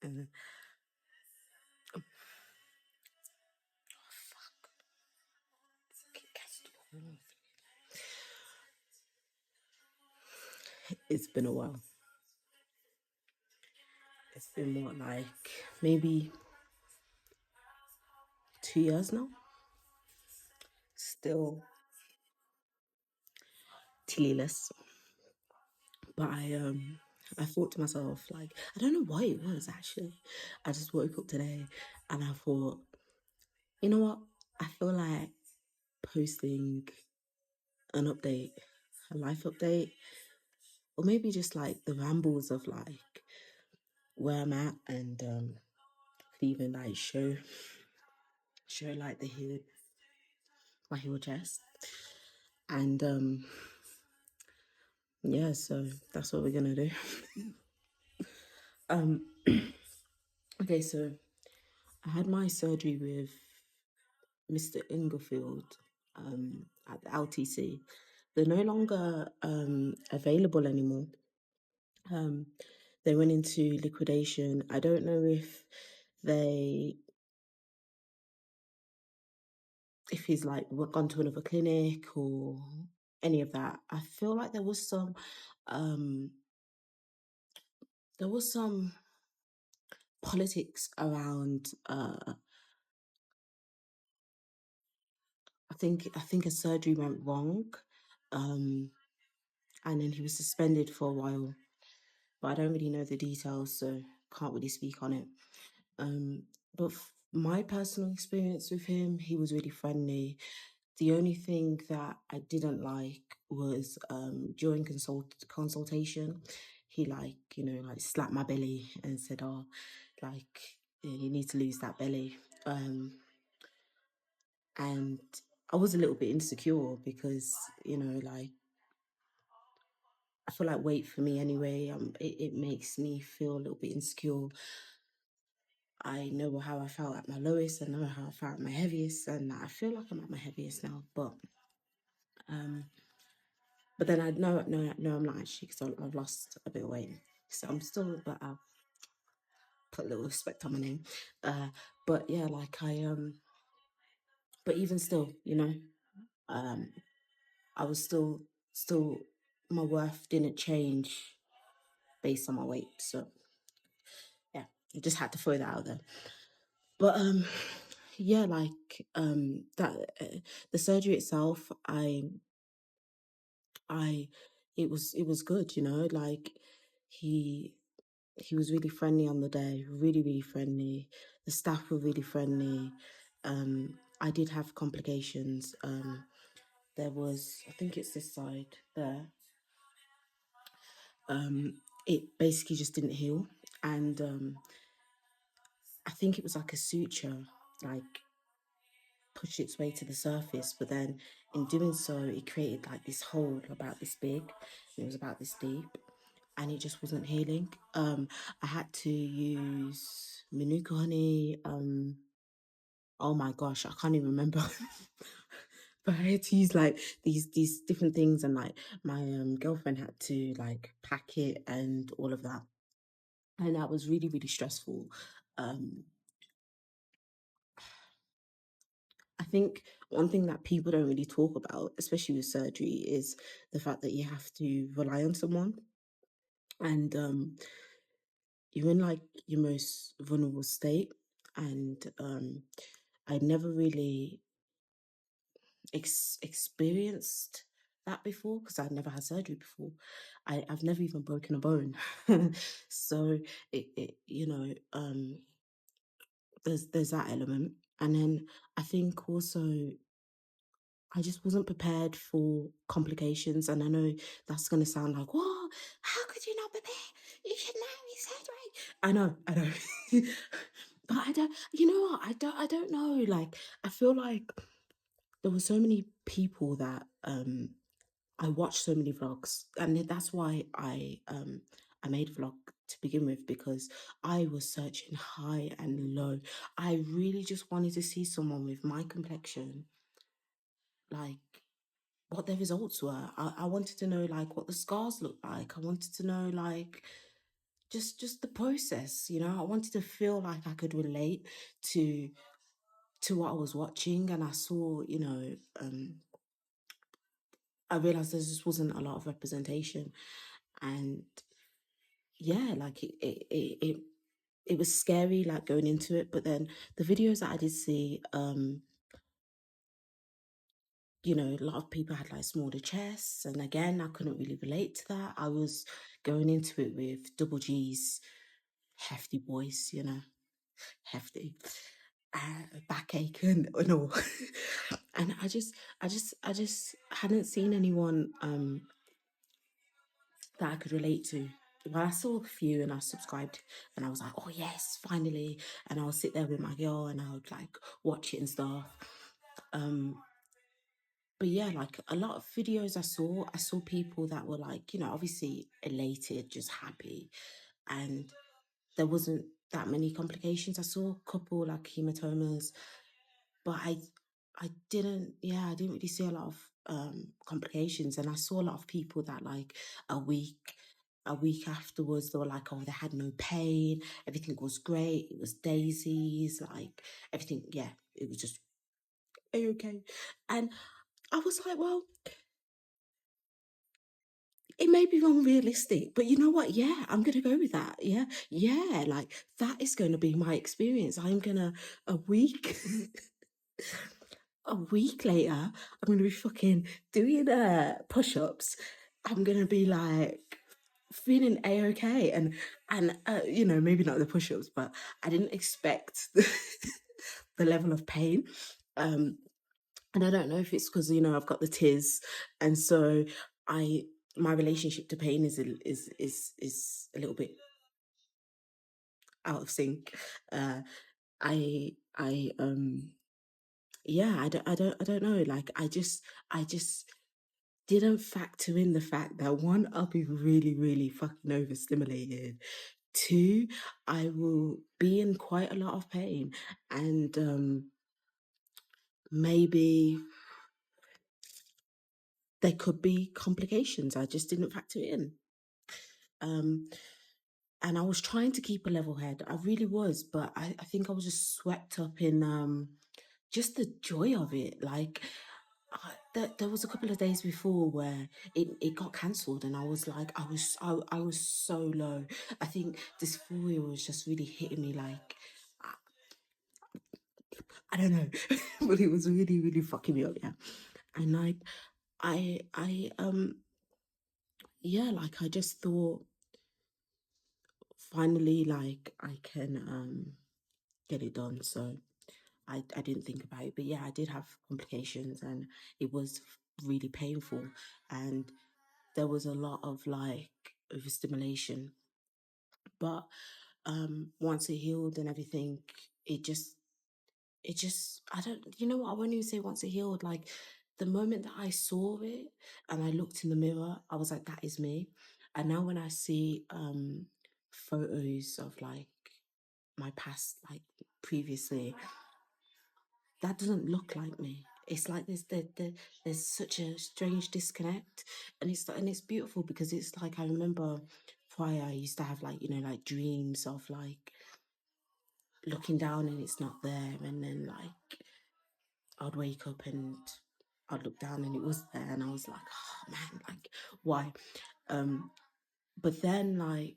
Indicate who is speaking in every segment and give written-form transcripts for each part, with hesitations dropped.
Speaker 1: Uh, it's been a while. It's been what, like maybe 2 years now? Still tillyless. But I thought to myself, like, I don't know why it was actually. I just woke up today and I thought, you know what? I feel like posting an update, a life update, or maybe just like the rambles of like where I'm at, and could even like show like my heel chest. And yeah, so that's what we're gonna do. um okay, so I had my surgery with Mr. Inglefield at the LTC. They're no longer available anymore. Um, they went into liquidation. I don't know they if he's like gone to another clinic or any of that. I feel like um there was some politics around I think a surgery went wrong. Um and then he was suspended for a while. But I don't really know the details, so can't really speak on it. But my personal experience with him, he was really friendly. The only thing that I didn't like was during consultation, he like like slapped my belly and said, "Oh, like you need to lose that belly." And I was a little bit insecure because like I feel like weight for me anyway. It makes me feel a little bit insecure. I know how I felt at my lowest. I know how I felt at my heaviest, and I feel like I'm at my heaviest now. Um, but then I know, no, no, I'm not actually because I've lost a bit of weight, so I'm still, but I've put a little respect on my name. But yeah, like but even still, um, I was still, my worth didn't change based on my weight. So yeah, I just had to throw that out there. But yeah, like that the surgery itself, I it was good, like he he was really friendly on the day, really, really friendly. The staff were really friendly. I did have complications. There was, I think it's this side there. It basically just didn't heal, and I think it was like a suture, like pushed its way to the surface, but then in doing so, it created like this hole about this big, and it was about this deep, and it just wasn't healing. I had to use Manuka honey. Oh my gosh, I can't even remember. But I had to use like these different things, and like my girlfriend had to like pack it and all of that, and that was really really stressful. Um, I think one thing that people don't really talk about, especially with surgery, is the fact that you have to rely on someone, and you're in like your most vulnerable state. And I never really experienced that before because I'd never had surgery before. I've never even broken a bone, so it there's that element, and then I think also I just wasn't prepared for complications. And I know that's going to sound like, what? How could you not prepare? You should know it's surgery. I know. But I don't, you know what? I don't know. Like, I feel like there were so many people that I watched so many vlogs. And that's why I made a vlog to begin with, because I was searching high and low. I really just wanted to see someone with my complexion, like what their results were. I wanted to know like what the scars looked like. I wanted to know like just the process, you know. I wanted to feel like I could relate to what I was watching, and I saw, you know, I realized there just wasn't a lot of representation, and yeah, like it was scary, like going into it. But then the videos that I did see, you know, a lot of people had like smaller chests, and again, I couldn't really relate to that. I was going into it with double G's, hefty boys, you know, hefty, backache and all. And I just hadn't seen anyone that I could relate to. Well, I saw a few and I subscribed, and I was like, oh yes, finally. And I'll sit there with my girl and I would like watch it and stuff. Um, but yeah, like a lot of videos I saw people that were like, you know, obviously elated, just happy, and there wasn't that many complications. I saw a couple like hematomas, but I didn't, yeah, I didn't really see a lot of complications. And I saw a lot of people that like a week afterwards they were like, oh, they had no pain, everything was great, it was daisies, like everything, yeah, it was just okay. And I was like, well, it may be unrealistic, but you know what? Yeah, I'm gonna go with that. Yeah, yeah, like that is gonna be my experience. I'm gonna a week, a week later, I'm gonna be fucking doing push-ups. I'm gonna be like feeling a-okay, and you know, maybe not the push-ups, but I didn't expect the level of pain. Um, and I don't know if it's because, you know, I've got the tiz, and so I my relationship to pain is a little bit out of sync. Uh, I yeah, I don't know. Like I just didn't factor in the fact that one, I'll be really, really fucking overstimulated. Two, I will be in quite a lot of pain, and maybe there could be complications. I just didn't factor it in. Um, and I was trying to keep a level head. I really was, but I think I was just swept up in just the joy of it. Like there was a couple of days before where it got cancelled, and I was like, I was so low. I think dysphoria was just really hitting me like I don't know, but it was really really fucking me up, yeah. And like I yeah, like I just thought finally like I can get it done. So I didn't think about it, but yeah, I did have complications, and it was really painful, and there was a lot of like overstimulation. But once it healed and everything, it just I don't, you know what, I won't even say once it healed, like the moment that I saw it and I looked in the mirror, I was like, that is me. And now when I see photos of like my past, like previously, that doesn't look like me. It's like there's such a strange disconnect, and it's beautiful because it's like I remember prior I used to have like, you know, like dreams of like looking down and it's not there, and then like I'd wake up and I'd look down and it was there, and I was like, oh man, like why? Um, but then like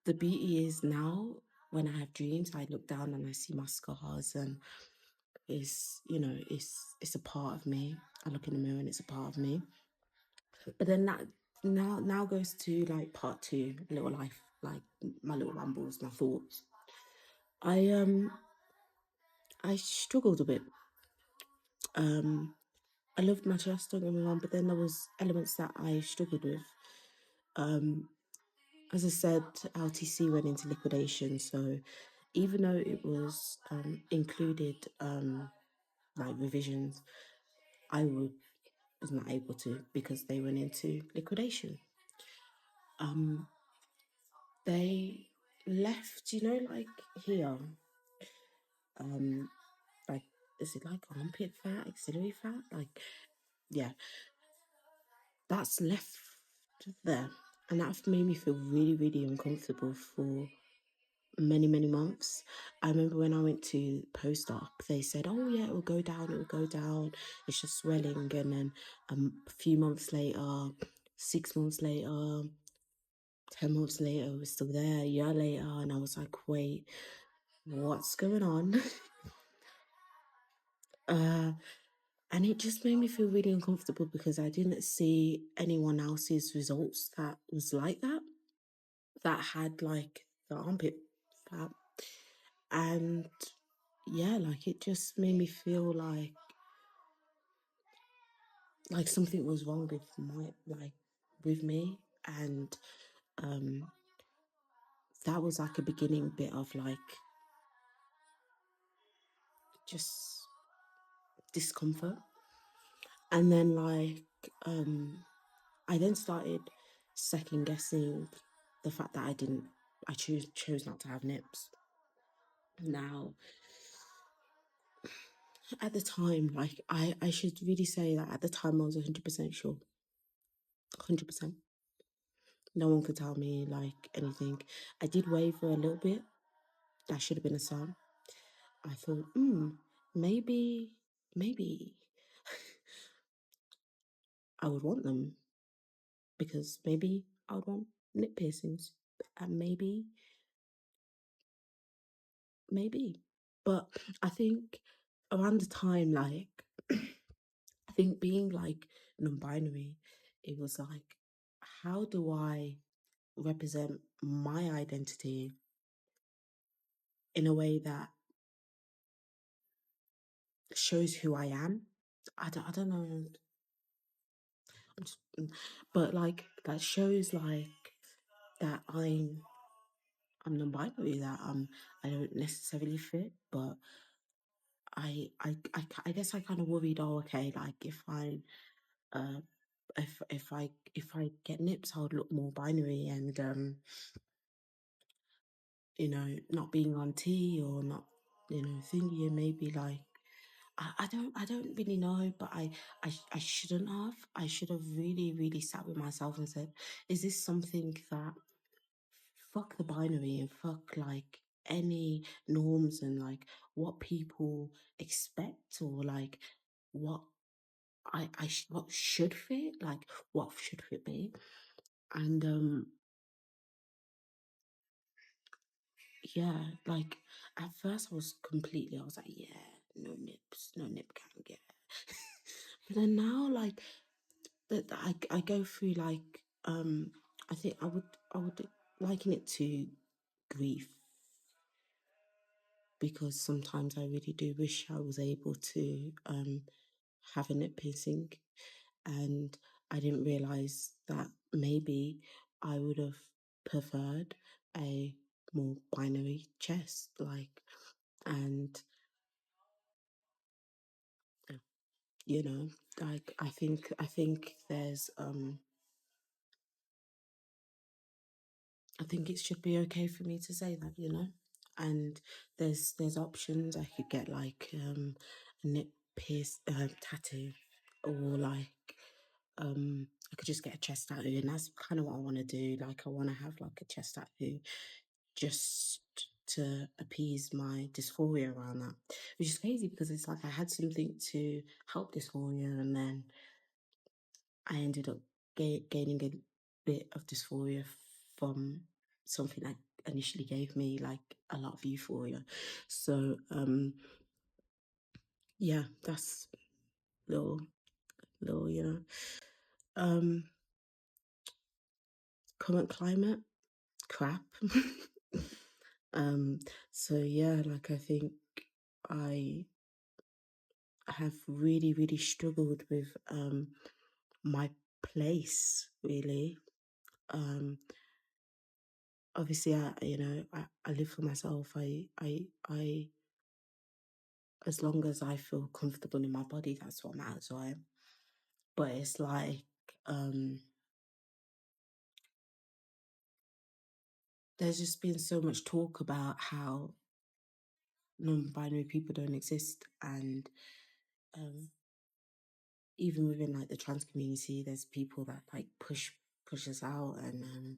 Speaker 1: the beauty is now when I have dreams, I look down and I see my scars, and it's, you know, it's a part of me. I look in the mirror and it's a part of me. But then that now goes to like part two, little life, like my little rambles, my thoughts. I I struggled a bit. Um I loved my chest, don't get me wrong, but then there was elements that I struggled with. Um as I said, LTC went into liquidation, so even though it was included like revisions, I was not able to because they went into liquidation. Um, they left, you know, like here, um, like is it like armpit fat, axillary fat? Like, yeah, that's left there. And that made me feel really, really uncomfortable for many, many months. I remember when I went to post-op, they said, oh yeah, it will go down, it will go down. It's just swelling. And then a few months later, 6 months later, 10 months later, it was still there, a year later, and I was like, wait, what's going on? uh, and it just made me feel really uncomfortable because I didn't see anyone else's results that was like that, that had like the armpit fat. And yeah, like it just made me feel like something was wrong with my like with me. And um that was like a beginning bit of like just discomfort. And then I then started second guessing the fact that I chose not to have nips. Now, at the time, like I should really say that at the time I was 100% sure. 100%. No one could tell me like anything. I did waver a little bit. That should have been a sign. I thought, maybe, maybe I would want them, because maybe I would want nip piercings, and maybe. But I think around the time, like, I think being like non-binary, it was like, how do I represent my identity in a way that shows who I am? I don't know. But like that shows like that I'm non-binary, that I don't necessarily fit, but I guess I kind of worried, oh okay, like uh if I get nips, I would look more binary. And not being on T or not, thingy, and maybe like I don't really know, but I shouldn't have. I should have really, really sat with myself and said, is this something that, fuck the binary and fuck like any norms and like what people expect, or like what what should fit, like what should fit me. And yeah, like at first I was like, yeah, no nips, no nip can get. But then now, like that, I go through like I think I would liken it to grief, because sometimes I really do wish I was able to have a nip piercing, and I didn't realize that maybe I would have preferred a more binary chest, like. And uh, you know like I think I think it should be okay for me to say that. And there's options. I could get like a nip pierce tattoo, or like I could just get a chest tattoo, and that's kind of what I want to do. Like I want to have like a chest tattoo, just to appease my dysphoria around that, which is crazy because it's like I had something to help dysphoria, and then I ended up gaining a bit of dysphoria from something that initially gave me like a lot of euphoria. So yeah, that's little little um current climate crap. um so yeah, like I think I have really, really struggled with my place, really. um Obviously, I live for myself. I As long as I feel comfortable in my body, that's what matters, right? But it's like um there's just been so much talk about how non-binary people don't exist. And um even within like the trans community, there's people that like push pushes out, and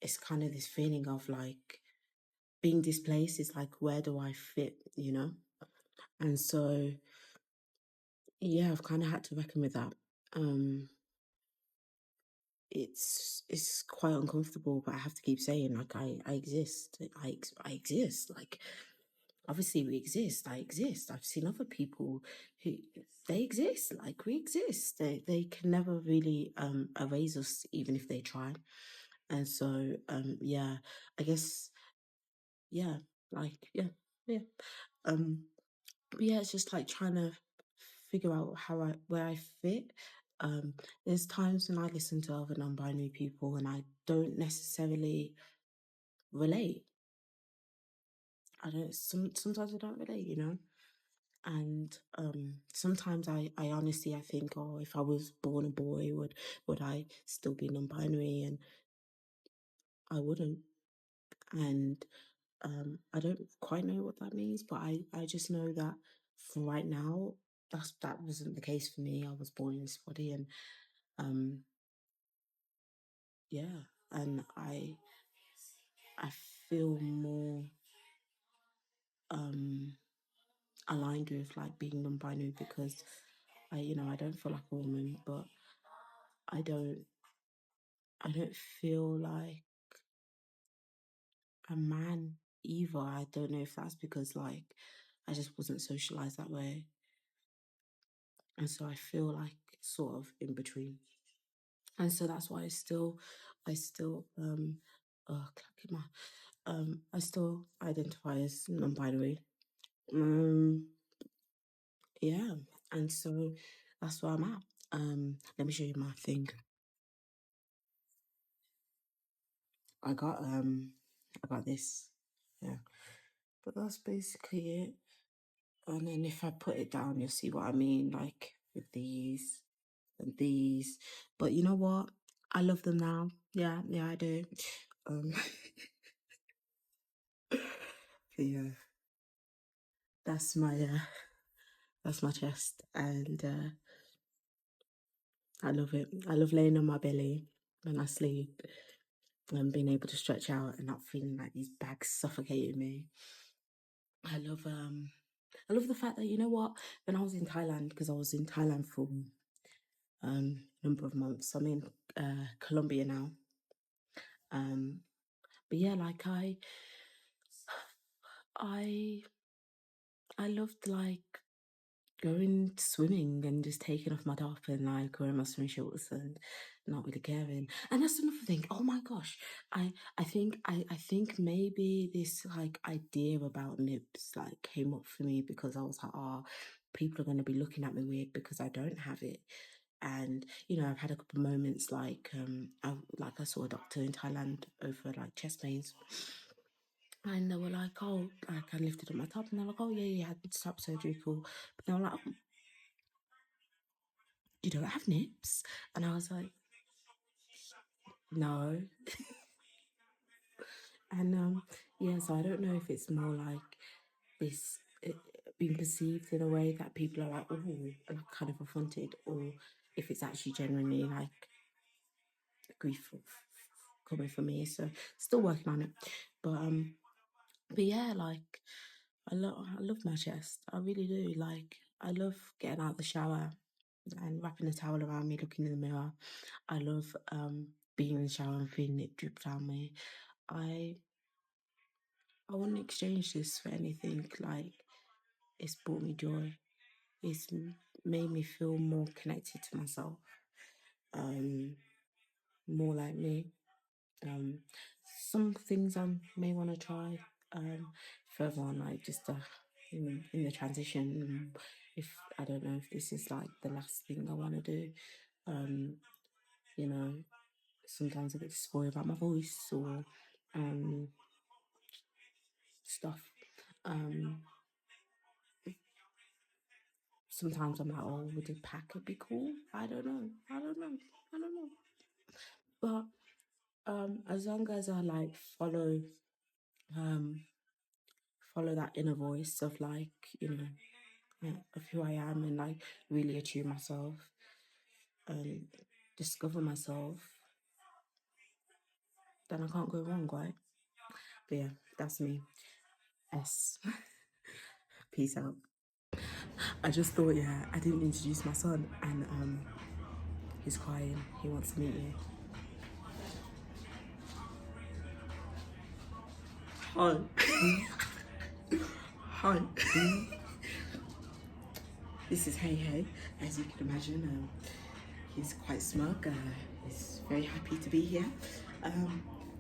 Speaker 1: it's kind of this feeling of like being displaced. Is like, where do I fit, you know? And so, yeah, I've kind of had to reckon with that. Um, it's quite uncomfortable, but I have to keep saying like I exist. I exist. Like, obviously we exist. I exist. I've seen other people who they exist. Like, we exist. They can never really erase us, even if they try. And so yeah, I guess, yeah, like, yeah. Um but yeah, it's just like trying to figure out how I where I fit. Um there's times when I listen to other non-binary people and I don't necessarily relate. I don't sometimes I don't relate, you know. And sometimes I honestly I think, oh, if I was born a boy, would I still be non-binary? And I wouldn't. And I don't quite know what that means, but I just know that for right now, that wasn't the case for me. I was born in this body, and um, yeah, and I feel more um aligned with like being non-binary because I don't feel like a woman, but I don't I don't feel like a man either. I don't know if that's because like I just wasn't socialized that way, and so I feel like sort of in between. And so that's why I still clacking my I still identify as non-binary. Um yeah, and so that's where I'm at. Let me show you my thing. I got this. Yeah. But that's basically it. And then if I put it down, you'll see what I mean, like with these and these. But you know what? I love them now. Yeah, yeah, I do. Um, but yeah, that's my chest, and I love it. I love laying on my belly when I sleep and being able to stretch out and not feeling like these bags suffocating me. I love um I love the fact that, you know what, when I was in Thailand, because I was in Thailand for number of months. I'm in Colombia now. Um but yeah, like I I loved like going swimming and just taking off my top and like wearing my swimming shorts and not really caring. And that's another thing. Oh my gosh. I think maybe this like idea about nips like came up for me because I was like, oh, people are gonna be looking at me weird because I don't have it. And I've had a couple of moments like I saw a doctor in Thailand over like chest pains. And they were like, oh, like I lifted up my top, and they're like, oh yeah, you had top surgery, cool. But they were like, you don't have nips? And I was like, no. And yeah, so I don't know if it's more like this being perceived in a way that people are like, oh, like kind of affronted, or if it's actually genuinely like grief coming from me. So still working on it. But yeah, like I love my chest. I really do. Like I love getting out of the shower and wrapping a towel around me, looking in the mirror. I love being in the shower and feeling it drip down me. I I wouldn't exchange this for anything. Like it's brought me joy. It's made me feel more connected to myself. Um, more like me. Um, some things I may want to try further on, like just in the transition. If I don't know if this is like the last thing I want to do. Um, you know, sometimes I get spoiled about my voice or um stuff. Um, sometimes I'm like, oh, would a packet be cool? I don't know. I don't know. I don't know. But as long as I like um follow that inner voice of like of who I am and like really attune myself and discover myself. then I can't go wrong, right? But yeah, that's me. S. Peace out. I just thought, yeah, I didn't introduce my son, and he's crying. He wants to meet you. Hi. Hi. This is Hey Hey. As you can imagine, he's quite smug. He's very happy to be here.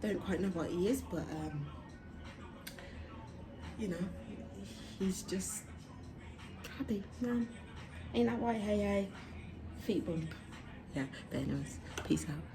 Speaker 1: Don't quite know what he is, but you know, he's just happy. Ain't that right? Hey Hey. Feet bump. Yeah, but anyways, peace out.